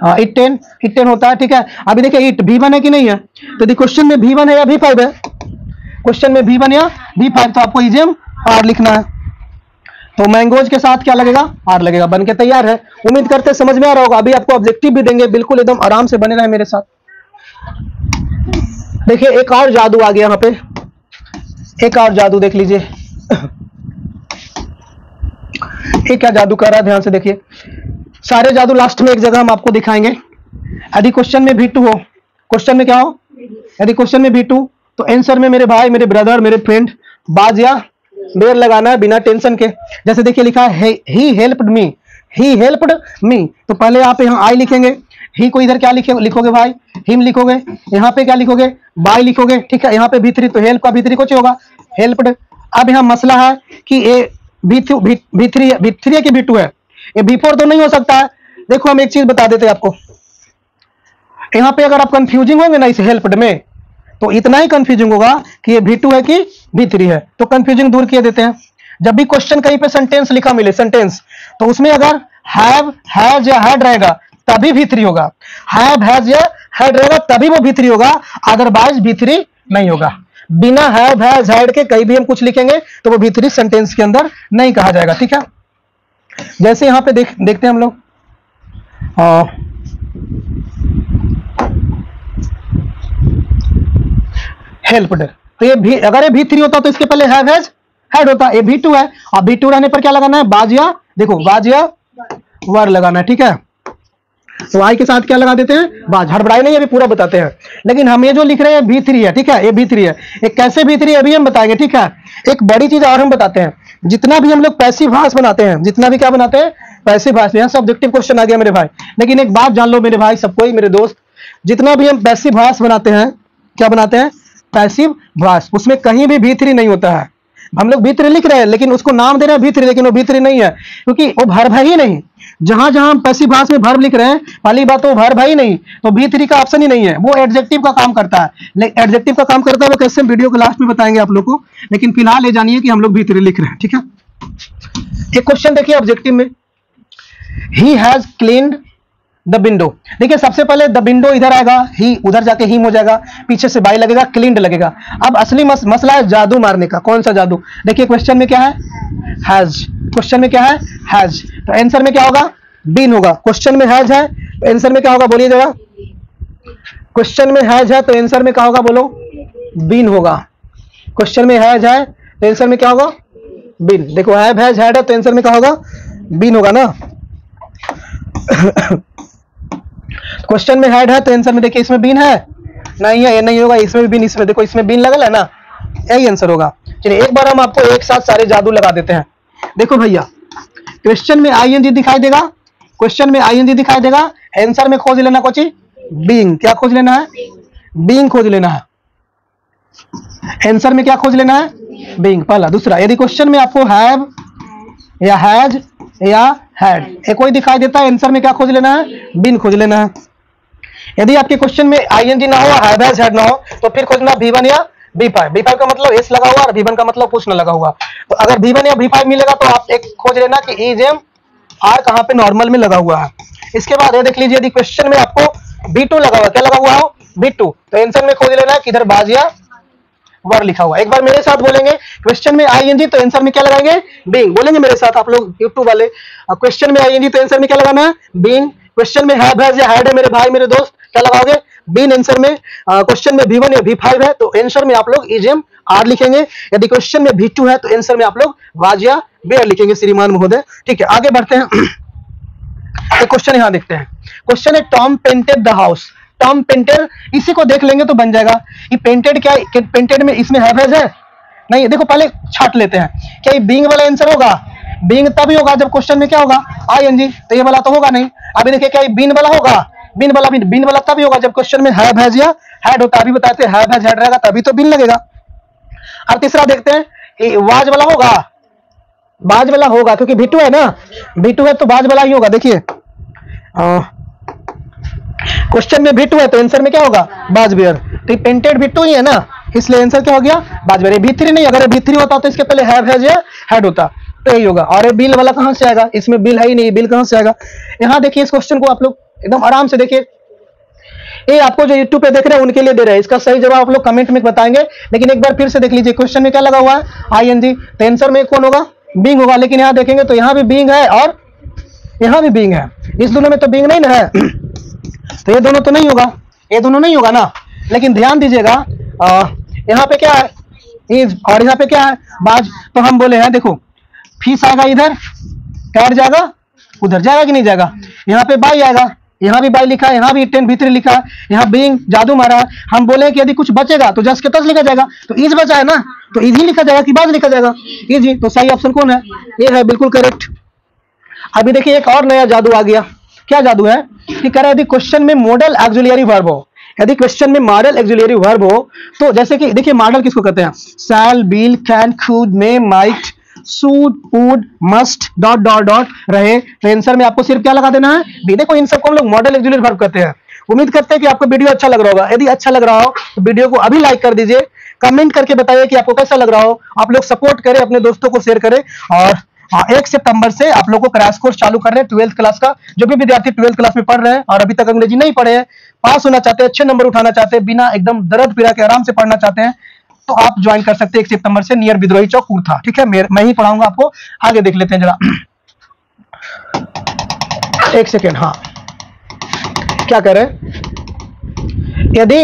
A: हाँ इट टेन होता है, ठीक है। अभी देखिए इट V1 है कि नहीं है, तो यदि क्वेश्चन में V1 है या V5 है, क्वेश्चन में V1 या V5 तो आपको इज एम आर लिखना है। तो मैंगोज के साथ क्या लगेगा, आर लगेगा, बन के तैयार है। उम्मीद करते हैं समझ में आ रहा होगा। अभी आपको ऑब्जेक्टिव भी देंगे, बिल्कुल एकदम आराम से बने रहे मेरे साथ। देखिए एक और जादू आ गया यहाँ पे, एक और जादू देख लीजिए। ये क्या जादू कर रहा है, ध्यान से देखिए। सारे जादू लास्ट में एक जगह हम आपको दिखाएंगे। यदि क्वेश्चन में V2 हो, क्वेश्चन में क्या हो, यदि क्वेश्चन में V2 तो आंसर में मेरे भाई, मेरे ब्रदर, मेरे फ्रेंड बाज या देर लगाना है बिना टेंशन के। जैसे देखिए लिखा है he helped me, he helped me, तो पहले आप यहाँ आई लिखेंगे, ही को इधर क्या लिखोगे भाई, हिम लिखोगे, यहाँ पे क्या लिखोगे, बाय लिखोगे, ठीक है। यहाँ पे V3 तो हेल्प का V3 कुछ होगा, हेल्प्ड। अब यहाँ मसला है कि ये V3 है कि V2 है, ये V4 तो नहीं हो सकता है। देखो हम एक चीज बता देते हैं आपको, यहाँ पे अगर आप कंफ्यूजिंग होंगे ना इस हेल्प्ड में, तो इतना ही कंफ्यूजिंग होगा कि ये V2 है कि V3 है, तो कंफ्यूजिंग दूर किए देते हैं। जब भी क्वेश्चन कहीं पे सेंटेंस लिखा मिले, सेंटेंस, तो उसमें अगर हैव, हैज या हैड रहेगा तभी V3 होगा, हैव, हैज या हैड रहेगा तभी वो V3 होगा, अदरवाइज V3 नहीं होगा। बिना हैव, हैज, हैड के कहीं भी हम कुछ लिखेंगे तो वो V3 सेंटेंस के अंदर नहीं कहा जाएगा, ठीक है। जैसे यहाँ पे देखते हैं हम लोग, हेल्प्ड, तो ये भी, अगर ये भी3 होता तो इसके पहले हैव हैज हैड होता। ये भी2 है, और भी2 रहने पर क्या लगाना है, बाज या, देखो बाज या वर लगाना है, ठीक है। तो आई के साथ क्या लगा देते हैं, बाज। हड़बड़ाई नहीं, अभी पूरा बताते हैं। लेकिन हम ये जो लिख रहे हैं भी3 है, ठीक है, ये भी3 है। एक कैसे भी3 अभी हम बताएंगे, ठीक है। एक बड़ी चीज और हम बताते हैं, जितना भी हम लोग पैसिव भाष बनाते हैं, जितना भी क्या बनाते हैं, पैसिव भाष। यहाँ से ऑब्जेक्टिव क्वेश्चन आ गया मेरे भाई। लेकिन एक बात जान लो मेरे भाई, सबको ही, मेरे दोस्त, जितना भी हम पैसिव भाष बनाते हैं, क्या बनाते हैं, पैसिव भाष, उसमें कहीं भी भी3 नहीं होता है। हम लोग भी3 लिख रहे हैं, लेकिन उसको नाम दे रहे हैं भी3, लेकिन वो भी3 नहीं है, क्योंकि वो वर्ब है ही नहीं। जहां जहां हम पैसिव भाष में वर्ब लिख रहे हैं, पहली बात तो वर्ब है ही नहीं, तो भी3 का ऑप्शन ही नहीं है। वो एडजेक्टिव का काम करता है। एडजेक्टिव का काम करता है, वो कैसे, वीडियो के लास्ट में बताएंगे आप लोग को। लेकिन फिलहाल ये जानिए कि हम लोग भी3 लिख रहे हैं, ठीक है। एक क्वेश्चन देखिए ऑब्जेक्टिव में, he has cleaned the window. देखिए सबसे पहले द विंडो इधर आएगा, ही उधर जाके हिम हो जाएगा, पीछे से बाई लगेगा, क्लीन्ड लगेगा। अब असली मसला है जादू मारने का। कौन सा जादू, देखिए क्वेश्चन में क्या है, हैज। क्वेश्चन में क्या है, हैज, तो आंसर में क्या होगा, बीन होगा। क्वेश्चन में हैज है तो आंसर में क्या होगा, बोलिए जरा। क्वेश्चन में हैज है तो आंसर में क्या होगा, बोलो, बीन होगा। क्वेश्चन में हैज है तो आंसर में क्या होगा, बीन। देखो हैव हैज हैड है तो आंसर में क्या होगा, बीन होगा ना। क्वेश्चन में हैड है तो आंसर में देखिए इसमें बीन है, नहीं है, ये नहीं होगा, इसमें भी बीन, इसमें देखो इसमें बीन लगल है ना, यही आंसर होगा। चलिए एक बार हम आपको एक साथ सारे जादू लगा देते हैं। देखो भैया, क्वेश्चन में आईएनजी दिखाई देगा, क्वेश्चन में आईएनजी दिखाई देगा, आंसर में खोज लेना कोची, बीइंग। क्या खोज लेना है, बीइंग खोज लेना है। आंसर में क्या खोज लेना है, बीइंग, पहला। दूसरा, यदि क्वेश्चन में आपको हैव या हैज या हैड एक कोई दिखाई देता है, आंसर में क्या खोज लेना है, बीन खोज लेना है। यदि आपके क्वेश्चन में आईएनजी ना हो, हैव हैज हैड ना हो, तो फिर खोजना V1 या V5। V5 का मतलब एस लगा हुआ और V1 का मतलब कुछ ना लगा हुआ। तो अगर V1 या V5 मिलेगा तो आप एक खोज लेना कि इज एम आर कहां पे नॉर्मल में लगा हुआ है। इसके बाद ये देख लीजिए, यदि क्वेश्चन में आपको V2 लगा हुआ, क्या लगा हुआ हो, V2, तो आंसर में खोज लेना है कि इधर बाज या वर लिखा हुआ। एक बार मेरे साथ बोलेंगे, क्वेश्चन में आईएनजी तो आंसर में क्या लगाएंगे, बीइंग। बोलेंगे मेरे साथ आप लोग यूट्यूब वाले, क्वेश्चन में आईएनजी तो आंसर में क्या लगाना है, बीइंग। क्वेश्चन में हैव हैज या हैड है मेरे भाई मेरे दोस्त, क्या लगाओगे, बीन। आंसर में क्वेश्चन में V1 या V5 है तो आंसर में आप लोग इजेम आर लिखेंगे। यदि क्वेश्चन में V2 है तो आंसर में आप लोग वाज या वेयर लिखेंगे, श्रीमान महोदय। ठीक है, आगे बढ़ते हैं। एक क्वेश्चन यहां देखते हैं। क्वेश्चन है Tom painted the house. Tom painted, इसी को देख लेंगे तो बन जाएगा। ये पेंटेड क्या है, पेंटेड में इसमें हैव हैज है नहीं, देखो पहले छाट लेते हैं। क्या ये बीइंग वाला आंसर होगा, बीइंग तभी होगा जब क्वेश्चन में क्या होगा, आईएनजी, तो ये वाला तो होगा नहीं। अभी देखिए क्या बीन वाला होगा, बीन वाला तभी होगा जब क्वेश्चन में हैव हैज या हैड होता। अभी बताते हैं हैव हैज हैड रहेगा तभी तो बीन लगेगा। अब तीसरा देखते हैं, वाज वाला होगा, बाज वाला होगा क्योंकि V2 है ना, V2 है तो बाज वाला ही होगा। देखिए क्वेश्चन में V2 है तो आंसर में क्या होगा, बाज वेयर। तो पेंटेड V2 ही है ना, इसलिए आंसर क्या हो गया, बाज वेयर। V3 नहीं, अगर V3 होता तो इसके पहले हैव हैज या हैड होता, तो यही होगा। और बिल वाला कहां से आएगा, इसमें बिल है ही नहीं, बिल कहां से आएगा। यहां देखिए इस क्वेश्चन को आप लोग एकदम आराम से देखिए। ये आपको जो YouTube पे देख रहे हैं उनके लिए दे रहे हैं, इसका सही जवाब आप लोग कमेंट में बताएंगे। लेकिन एक बार फिर से देख लीजिए, क्वेश्चन में क्या लगा हुआ है, आईएनजी, तो आंसर में कौन होगा, बीइंग होगा। लेकिन यहां देखेंगे तो यहां भी बीइंग है और यहां भी बीइंग है, इस दोनों में तो बीइंग नहीं ना है, तो ये दोनों तो नहीं होगा, ये दोनों नहीं होगा ना। लेकिन ध्यान दीजिएगा, यहाँ पे क्या है, इज, और यहाँ पे क्या है, बाज। तो हम बोले हैं देखो, फीस आएगा इधर, कैट जाएगा उधर, जाएगा कि नहीं जाएगा। यहाँ पे बाई आएगा, यहाँ भी बाई लिखा है, यहाँ भी 10 V3 लिखा है, यहाँ बीइंग जादू मारा है। हम बोले कि यदि कुछ बचेगा तो जस्ट के तस लिखा जाएगा, तो इज बचा है ना, तो इज ही लिखा जाएगा कि बाज लिखा जाएगा, इज ही। तो सही ऑप्शन कौन है, ये है, बिल्कुल करेक्ट। अभी देखिए एक और नया जादू आ गया। क्या जादू है कि कह रहा है यदि क्वेश्चन में मॉडल ऑक्सिलरी वर्ब हो, यदि क्वेश्चन में मॉडल ऑक्सिलरी वर्ब हो, तो जैसे कि देखिए मॉडल किसको कहते हैं, shall, will, can, could, may, might, should, would, must, dot dot dot रहे, तो आंसर में आपको सिर्फ क्या लगा देना है, बी। देखो इन सबको हम लोग मॉडल ऑक्सिलरी वर्ब कहते हैं। उम्मीद करते हैं कि आपको वीडियो अच्छा लग रहा होगा। यदि अच्छा लग रहा हो तो वीडियो को अभी लाइक कर दीजिए, कमेंट करके बताइए कि आपको कैसा लग रहा हो। आप लोग सपोर्ट करें, अपने दोस्तों को शेयर करें। और 1 सितंबर से आप लोगों को क्रैश कोर्स चालू कर रहे हैं 12th क्लास का। जो भी विद्यार्थी 12th क्लास में पढ़ रहे हैं और अभी तक अंग्रेजी नहीं पढ़े हैं, पास होना चाहते हैं, अच्छे नंबर उठाना चाहते हैं, बिना एकदम दर्द पीड़ा के आराम से पढ़ना चाहते हैं, तो आप ज्वाइन कर सकते हैं 1 सितंबर से, नियर विद्रोही चौक कूर्था। ठीक है, मैं ही पढ़ाऊंगा आपको। आगे देख लेते हैं जरा, 1 सेकेंड। हाँ, क्या कह रहे हैं, यदि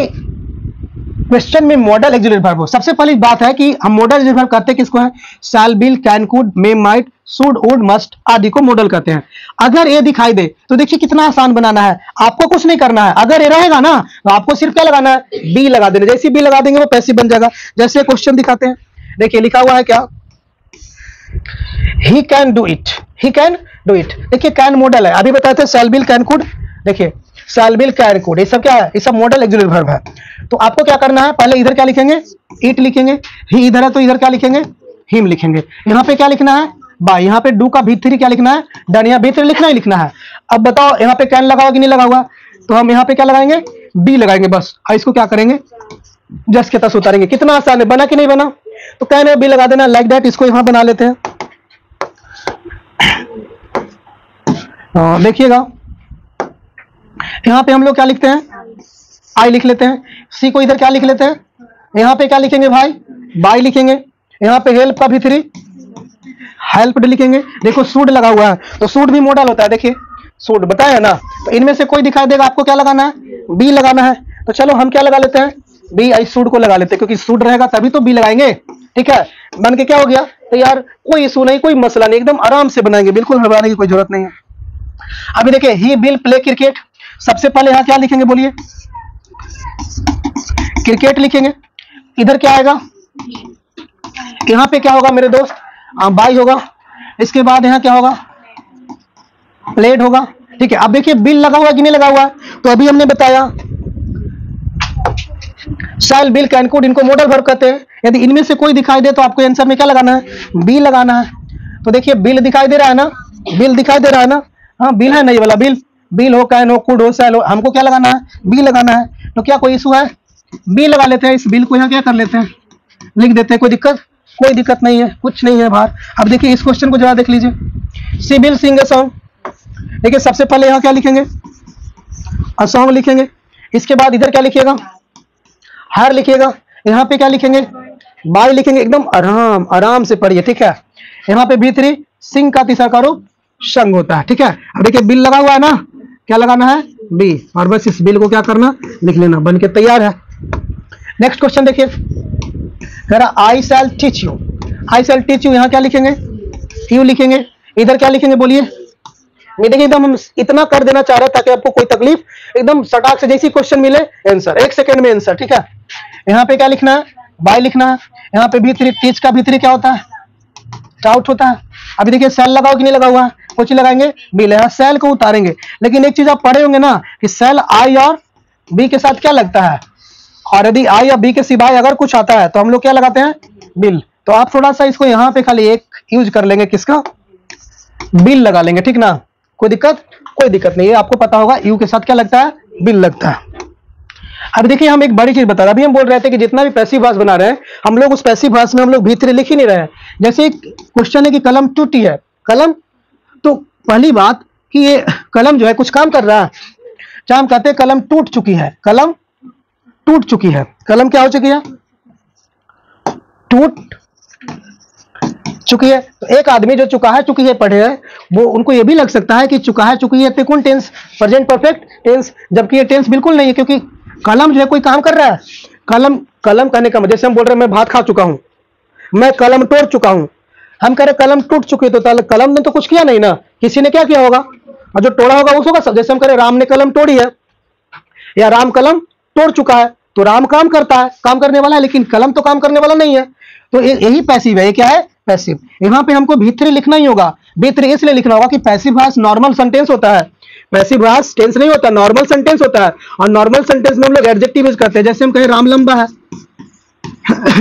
A: क्वेश्चन में मॉडल एक्सिलरी वर्ब हो। सबसे पहली बात है कि हम मॉडल एक्सिलरी वर्ब कहते हैं किसको है? Shall, will, can, could, may, might, should, would, must आदि को मॉडल कहते हैं। अगर ये दिखाई दे तो देखिए कितना आसान बनाना है, आपको कुछ नहीं करना है। अगर ये रहेगा ना तो आपको सिर्फ क्या लगाना है? बी लगा देना। जैसे बी लगा देंगे वो पैसिव बन जाएगा। जैसे क्वेश्चन दिखाते हैं, देखिए लिखा हुआ है क्या? He can do it, he can do it. देखिए कैन मॉडल है, अभी बताते हैं शैल, विल, कैन, कुड। देखिए शैल, विल, कैन, कुड ये सब क्या है? ये सब मॉडल एक्सिलरी वर्ब है। तो आपको क्या करना है? पहले इधर क्या लिखेंगे? इट लिखेंगे। ही इधर है तो इधर क्या लिखेंगे? हिम लिखेंगे। यहाँ पे क्या लिखना है? बाय। यहाँ पे डू का V3 क्या लिखना है? डन। यहाँ V3 लिखना ही लिखना है। अब बताओ यहाँ पे कैन लगा हुआ कि नहीं लगा हुआ? तो हम यहाँ पे क्या लगाएंगे? बी लगाएंगे बस। इसको क्या करेंगे? जस्ट के तस उतारेंगे। कितना आसान है, बना कि नहीं बना? तो कैन है बी लगा देना, लाइक दैट। इसको यहाँ बना लेते हैं। देखिएगा यहाँ पे हम लोग क्या लिखते हैं? आई लिख लेते हैं। सी को इधर क्या लिख लेते हैं? यहाँ पे क्या लिखेंगे भाई? बाई लिखेंगे। यहाँ पे हेल्प का V3 हेल्प्ड लिखेंगे। देखो सूड लगा हुआ है तो सूड भी मॉडल होता है। देखिए सूड बताया ना। तो इनमें से कोई दिखाई देगा, आपको क्या लगाना है? बी लगाना है। तो चलो हम क्या लगा लेते हैं? बी। आई सूड को लगा लेते हैं क्योंकि सूड रहेगा तभी तो बी लगाएंगे। ठीक है, बन के क्या हो गया? तो यार कोई इशू नहीं, कोई मसला नहीं, एकदम आराम से बनाएंगे, बिल्कुल घबराने की कोई जरूरत नहीं है। अभी देखिए ही विल प्ले क्रिकेट। सबसे पहले यहाँ क्या लिखेंगे बोलिए? क्रिकेट लिखेंगे। इधर क्या आएगा? यहाँ पे क्या होगा मेरे दोस्त? बाई होगा। इसके बाद यहाँ क्या होगा? प्लेड होगा। ठीक है, अब देखिए बिल लगा हुआ कि नहीं लगा हुआ? तो अभी हमने बताया शैल, विल, कैन, कुड इनको मॉडल वर्ब कहते हैं। यदि इनमें से कोई दिखाई दे तो आपको आंसर में क्या लगाना है? बी लगाना है। तो देखिए बिल दिखाई दे रहा है ना? बिल दिखाई दे रहा है ना? हाँ बिल है ना, ये वाला बिल। बिल हो, कैन हो, कुड हो, शैल हो, हमको क्या लगाना है? बी लगाना है। तो क्या कोई इशू है? बी लगा लेते हैं। इस बिल को यहाँ क्या कर लेते हैं? लिख देते हैं। कोई दिक्कत? कोई दिक्कत नहीं है, कुछ नहीं है बाहर। अब देखिए इस क्वेश्चन को जरा देख लीजिए। सी विल सिंग अ सॉन्ग। देखिए सबसे पहले यहाँ क्या लिखेंगे? अ सॉन्ग लिखेंगे। इसके बाद इधर क्या लिखिएगा? हर लिखिएगा। यहाँ पे क्या लिखेंगे? बाय लिखेंगे। एकदम आराम आराम से पढ़िए। ठीक है, यहाँ पे V3 सिंग का तीसरा का रूप संग होता है। ठीक है, अब देखिए बिल लगा हुआ है ना? क्या लगाना है? बी। और बस इस बिल को क्या करना? लिख लेना। बन के तैयार है। नेक्स्ट क्वेश्चन देखिए, कह रहा I shall teach you. I shall teach you, यहाँ क्या लिखेंगे? यू लिखेंगे। इधर क्या लिखेंगे बोलिए? मैं देखिए एकदम हम इतना कर देना चाह रहे ताकि आपको कोई तकलीफ, एकदम सटाक से जैसी क्वेश्चन मिले आंसर, 1 सेकंड में आंसर। ठीक है, यहाँ पे क्या लिखना है? बाय लिखना है। यहाँ पे V3 टीच का V3 क्या होता है? टाउट होता है। अभी देखिए सेल लगाओ कि नहीं लगा हुआ है? कुछ लगाएंगे? बी। यहाँ सेल को उतारेंगे। लेकिन एक चीज आप पढ़े होंगे ना कि सेल आई और बी के साथ क्या लगता है, और यदि आई या बी के सिवाय अगर कुछ आता है तो हम लोग क्या लगाते हैं? बिल। तो आप थोड़ा सा इसको यहाँ पे खाली एक यूज कर लेंगे, किसका? बिल लगा लेंगे। ठीक ना, कोई दिक्कत? कोई दिक्कत नहीं है। आपको पता होगा यू के साथ क्या लगता है? बिल लगता है। अब देखिए हम एक बड़ी चीज बता रहे, अभी हम बोल रहे थे कि जितना भी पैसिव वॉइस बना रहे हैं हम लोग, उस पैसिव वॉइस में हम लोग V3 लिख ही नहीं रहे हैं। जैसे एक क्वेश्चन है कि कलम टूटी है। कलम, तो पहली बात कि ये कलम जो है कुछ काम कर रहा है, चाहे हम कहते हैं कलम टूट चुकी है। कलम टूट चुकी है। कलम क्या हो चुकी है? टूट चुकी है। तो एक आदमी जो चुका है चुकी है पढ़े है, वो उनको ये भी लग सकता है कि चुका है चुकी है कौन टेंस? Present perfect tense. जबकि ये टेंस बिल्कुल नहीं है, क्योंकि कलम जो है कोई काम कर रहा है। कलम, कलम करने का मतलब जैसे हम बोल रहे हैं मैं भात खा चुका हूं, मैं कलम तोड़ चुका हूं। हम कह रहे कलम टूट चुकी है, तो कलम ने तो कुछ किया नहीं ना, किसी ने क्या किया होगा, और जो तोड़ा होगा उसको सब। जैसे हम कह रहे राम ने कलम तोड़ी है या राम कलम तोड़ चुका है, तो राम काम करता है, काम करने वाला है, लेकिन कलम तो काम करने वाला नहीं है। तो यही पैसिव है। ये क्या है? पैसिव। यहाँ पे हमको V3 लिखना ही होगा। V3 इसलिए लिखना होगा कि पैसिव वॉइस नॉर्मल सेंटेंस होता है। पैसिव वॉइस टेंस नहीं होता, नॉर्मल सेंटेंस होता है। और नॉर्मल सेंटेंस में हम लोग एडजेक्टिव यूज करते हैं। जैसे हम कहें राम लंबा है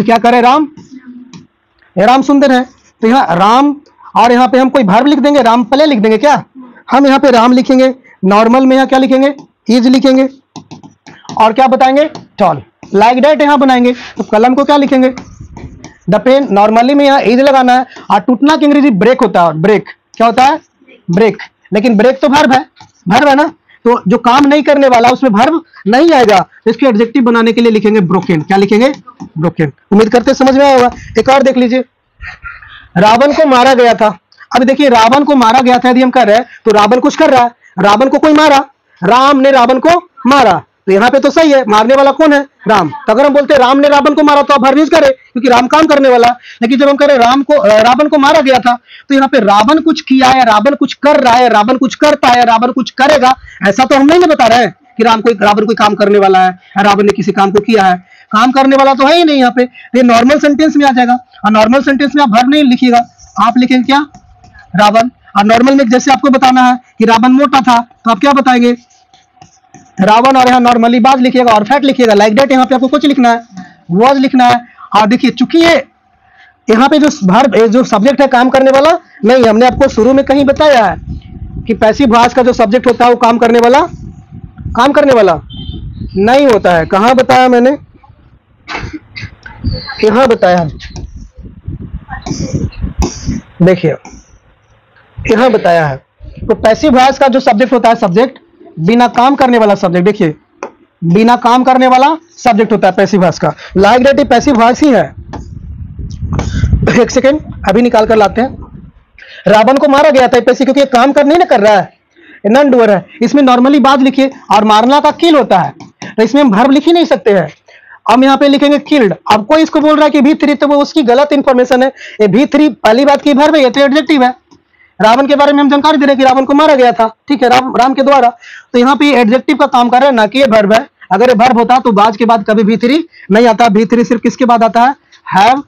A: क्या करें? राम सुंदर है। तो यहाँ राम, और यहाँ पे हम कोई वर्ब लिख देंगे, राम प्ले लिख देंगे क्या? हम यहाँ पे राम लिखेंगे। नॉर्मल में यहाँ क्या लिखेंगे? इज लिखेंगे। और क्या बताएंगे? टॉल। लाइक दैट यहाँ बनाएंगे। तो कलम को क्या लिखेंगे? The pen. नॉर्मली में यहाँ इज लगाना है। और टूटना की अंग्रेजी ब्रेक होता है। ब्रेक क्या होता है? ब्रेक। लेकिन ब्रेक तो वर्ब है, वर्ब है ना, तो जो काम नहीं करने वाला उसमें वर्ब नहीं आएगा। तो इसके एडजेक्टिव बनाने के लिए लिखेंगे ब्रोकन। क्या लिखेंगे? ब्रोकन। उम्मीद करते समझ में आया होगा। एक और देख लीजिए, रावण को मारा गया था। अब देखिए रावण को मारा गया था यदि हम कर रहे हैं तो रावण कुछ कर रहा है, रावण को कोई मारा, राम ने रावण को मारा। तो यहाँ पे तो सही है, मारने वाला कौन है? राम। तो अगर हम बोलते हैं राम ने रावण को मारा तो आप भर यूज करें, क्योंकि राम काम करने वाला। लेकिन जब हम करें रावण को मारा गया था, तो यहाँ पे रावण कुछ किया है, रावण कुछ कर रहा है, रावण कुछ करता है, रावण कुछ करेगा, ऐसा तो हम नहीं बता रहे हैं कि रावण कोई काम करने वाला है, रावण ने किसी काम को किया है। काम करने वाला तो है ही नहीं यहाँ पे। ये नॉर्मल सेंटेंस में आ जाएगा, और नॉर्मल सेंटेंस में आप भर नहीं लिखिएगा, आप लिखेंगे क्या? रावण। और नॉर्मल में जैसे आपको बताना है कि रावण मोटा था, तो आप क्या बताएंगे? रावण। और यहाँ नॉर्मली बाज लिखिएगा और फैक्ट लिखिएगा, लाइक दैट। यहाँ पे आपको कुछ लिखना है, वॉज लिखना है। और देखिए, चूंकि ये यहाँ पे जो सब्जेक्ट है काम करने वाला नहीं, हमने आपको शुरू में कहीं बताया है कि पैसिव वॉइस का जो सब्जेक्ट होता है वो काम करने वाला नहीं होता है। कहाँ बताया मैंने? यहाँ बताया, देखिए यहाँ बताया है। तो पैसिव वॉइस का जो सब्जेक्ट होता है, सब्जेक्ट बिना काम करने वाला सब्जेक्ट, देखिए बिना काम करने वाला सब्जेक्ट होता है पैसिव वॉइस का। लाइक दैट पैसिव वॉइस ही है। एक सेकेंड, अभी निकाल कर लाते हैं। रावण को मारा गया था पैसे, क्योंकि काम कर नहीं ना कर रहा है, नॉन डूअर है। इसमें नॉर्मली बाज लिखिए, और मारना का किल होता है, तो इसमें हम वर्ब लिख ही नहीं सकते हैं। हम यहाँ पे लिखेंगे किल्ड। अब कोई इसको बोल रहा है कि V3, तो वो उसकी गलत इंफॉर्मेशन है। ये V3 पहली बात की वर्ब है, ये तो एडजेक्टिव है। रावण के बारे में हम जानकारी दे रहे हैं कि रावण को मारा गया था, ठीक है, राम के द्वारा। तो यहाँ पे एडजेक्टिव का काम कर रहा है, ना कि ये वर्ब है। अगर ये वर्ब होता तो बाज के बाद कभी V3 नहीं आता। V3 सिर्फ किसके बाद आता है? हैव,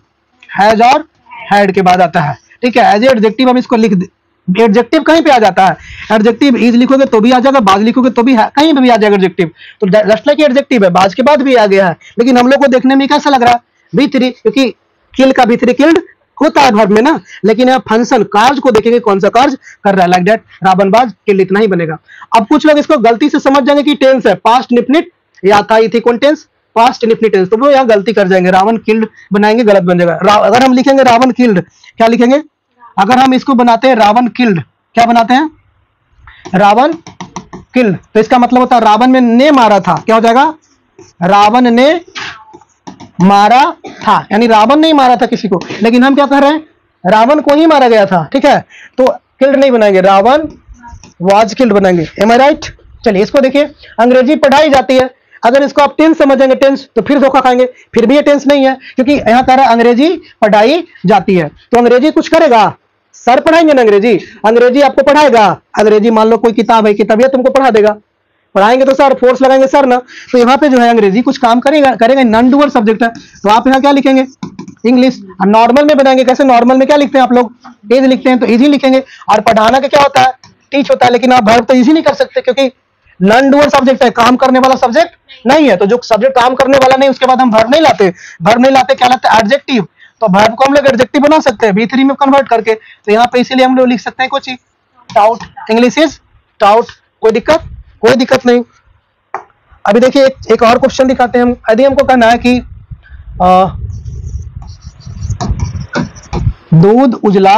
A: हैज और हैड के बाद आता है, ठीक है। एज एडजेक्टिव हम इसको लिख दे। एडजेक्टिव कहीं पे आ जाता है, एडजेक्टिव इज लिखोगे तो भी आ जाएगा, बाज लिखोगे तो भी कहीं पे भी आ जाएगा एडजेक्टिव। तो जस्ट लाइक एडजेक्टिव है, बाज के बाद भी आ गया है। लेकिन हम लोग को देखने में कैसा लग रहा है? V3, क्योंकि किल का V3 किल्ड होता है वर्ब में ना। लेकिन यहाँ फंक्शन कार्य को देखेंगे, कौन सा कार्य कर रहा है। लाइक दैट रावण बाज किल्ड, इतना ही बनेगा। अब कुछ लोग इसको गलती से समझ जाएंगे कि टेंस है, पास्ट इंडेफिनिट या था थी कौन टेंस, पास्ट इंडेफिनिट टेंस, तो वो यहाँ गलती कर जाएंगे, रावण किल्ड बनाएंगे, गलत बन जाएगा। अगर हम लिखेंगे रावण किल्ड, क्या लिखेंगे? अगर हम इसको बनाते हैं रावण किल्ड, क्या बनाते हैं? रावण किल्ड, तो इसका मतलब होता है रावण में ने मारा था, क्या हो जाएगा? रावण ने मारा था, यानी रावण नहीं मारा था किसी को। लेकिन हम क्या कह रहे हैं? रावण को ही मारा गया था, ठीक है। तो किल्ड नहीं बनाएंगे, रावण वाज किल्ड बनाएंगे। एम आई राइट? चलिए इसको देखिए, अंग्रेजी पढ़ाई जाती है। अगर इसको आप टेंस समझेंगे, टेंस, तो फिर धोखा खाएंगे। फिर भी ये टेंस नहीं है, क्योंकि यहाँ कह रहा है अंग्रेजी पढ़ाई जाती है। तो अंग्रेजी कुछ करेगा, सर पढ़ाएंगे ना अंग्रेजी, अंग्रेजी आपको पढ़ाएगा। अंग्रेजी मान लो कोई किताब है, किताब तुमको पढ़ा देगा, पढ़ाएंगे तो सर, फोर्स लगाएंगे सर ना। तो यहाँ पे जो है अंग्रेजी कुछ काम करेगा, नॉन डूअर सब्जेक्ट है। तो आप यहाँ क्या लिखेंगे? इंग्लिश। नॉर्मल में बनाएंगे, कैसे? नॉर्मल में क्या लिखते हैं आप लोग? एज लिखते हैं, तो इजी लिखेंगे। और पढ़ाना का क्या होता है? टीच होता है। लेकिन आप वर्ब तो इजी नहीं कर सकते, क्योंकि नॉन डूअर सब्जेक्ट है, काम करने वाला सब्जेक्ट नहीं है। तो जो सब्जेक्ट काम करने वाला नहीं, उसके बाद हम वर्ब नहीं लाते। वर्ब नहीं लाते, क्या लाते हैं? एडजेक्टिव। तो वर्ब को हम लोग एडजेक्टिव बना सकते हैं V3 में कन्वर्ट करके। तो यहाँ पे इसीलिए हम लोग लिख सकते हैं कुछ टाउट, इंग्लिश इज टाउट। कोई दिक्कत? कोई दिक्कत नहीं। अभी देखिए एक और क्वेश्चन दिखाते हैं हम। यदि हमको कहना है कि दूध उजला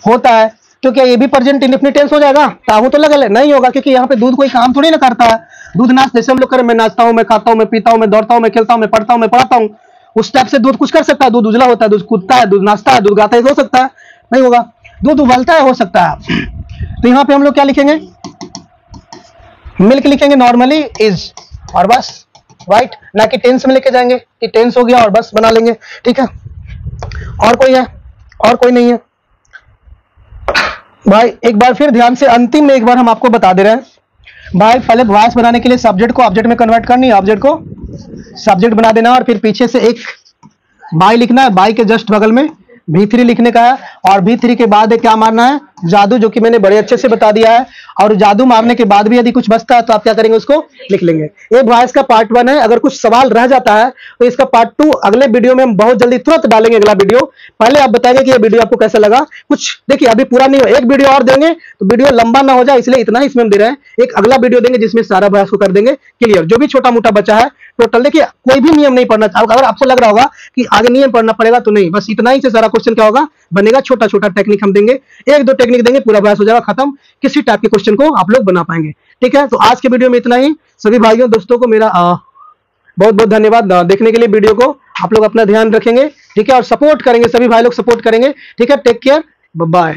A: होता है, तो क्या ये भी प्रेजेंट इंडेफिनिट टेंस हो जाएगा? ताहू तो लगा नहीं होगा, क्योंकि यहाँ पे दूध कोई काम थोड़ी ना करता है। दूध नाच, जैसे हम लोग करें, मैं नाचता हूँ, मैं खाता हूँ, मैं पीता हूँ, मैं दौड़ता हूँ, मैं खेलता हूँ, मैं पढ़ता हूँ, मैं पढ़ाता हूँ, उस टाइप से दूध कुछ कर सकता है। दूध उजला होता है, दूध कूदता है, दूध नाचता है, दूध गाता है, हो सकता है? नहीं होगा। दूध उबलता है, हो सकता है। तो यहाँ पे हम लोग क्या लिखेंगे? मिल्क लिखेंगे, नॉर्मली इज, और बस, राइट। ना कि टेंस में लेके जाएंगे कि टेंस हो गया और बस बना लेंगे, ठीक है। और कोई है? और कोई नहीं है भाई? एक बार फिर ध्यान से, अंतिम में एक बार हम आपको बता दे रहे हैं भाई, पहले वॉइस बनाने के लिए सब्जेक्ट को ऑब्जेक्ट में कन्वर्ट करनी है, ऑब्जेक्ट को सब्जेक्ट बना देना, और फिर पीछे से एक बाई लिखना है, बाई के जस्ट बगल में V3 लिखने का है। और V3 के बाद क्या मारना है? जादू, जो कि मैंने बड़े अच्छे से बता दिया है। और जादू मारने के बाद भी यदि कुछ बचता है तो आप क्या करेंगे? उसको लिख लेंगे। ये वॉइस का पार्ट 1 है। अगर कुछ सवाल रह जाता है तो इसका पार्ट 2 अगले वीडियो में हम बहुत जल्दी तुरंत डालेंगे, अगला वीडियो। पहले आप बताएंगे कि ये वीडियो आपको कैसा लगा। कुछ देखिए, अभी पूरा नहीं हो, एक वीडियो और देंगे तो वीडियो लंबा ना हो जाए, इसलिए इतना ही इसमें हम दे रहे हैं। एक अगला वीडियो देंगे जिसमें सारा वॉइस को कर देंगे क्लियर। जो भी छोटा मोटा बचा है टोटल, देखिए कोई भी नियम नहीं पढ़ना। अगर आपको लग रहा होगा कि आगे नियम पढ़ना पड़ेगा, तो नहीं, बस इतना ही से सारा क्वेश्चन क्या होगा बनेगा। छोटा छोटा टेक्निक हम देंगे, 1-2 टेक्निक देंगे, पूरा वॉइस हो जाएगा खत्म। किसी टाइप के क्वेश्चन को आप लोग बना पाएंगे, ठीक है। तो आज के वीडियो में इतना ही। सभी भाइयों दोस्तों को मेरा बहुत बहुत धन्यवाद देखने के लिए। वीडियो को आप लोग अपना ध्यान रखेंगे, ठीक है, और सपोर्ट करेंगे, सभी भाई लोग सपोर्ट करेंगे, ठीक है। Take care, bye.